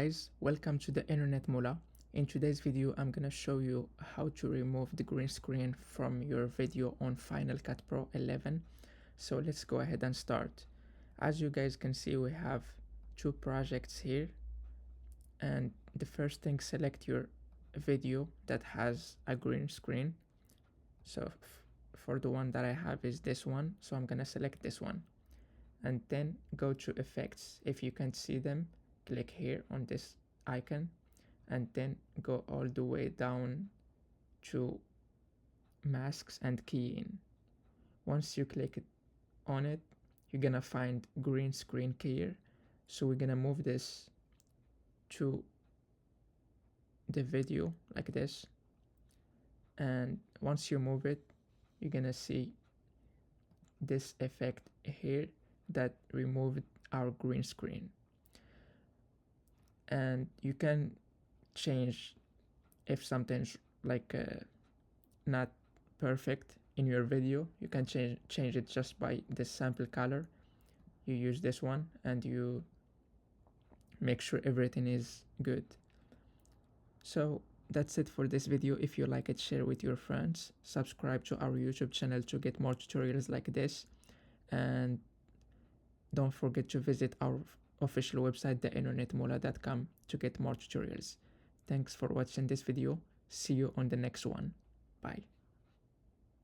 Guys, welcome to the internet Moola. In today's video I'm gonna show you how to remove the green screen from your video on Final Cut Pro 11. So let's go ahead and start. As you guys can see, we have two projects here, and the first thing, select your video that has a green screen. So for the one that I have is this one, so I'm gonna select this one, and then go to effects. If you can't see them, click here on this icon and then go all the way down to masks and keying. Once you click on it, you're gonna find green screen keyer. So we're gonna move this to the video like this, and once you move it, you're gonna see this effect here that removed our green screen. And you can change if something's like not perfect in your video. You can change it just by the sample color. You use this one and you make sure everything is good. So that's it for this video. If you like it, share with your friends, subscribe to our YouTube channel to get more tutorials like this, and don't forget to visit our official website, theinternetmoola.com, to get more tutorials. Thanks for watching this video. See you on the next one. Bye.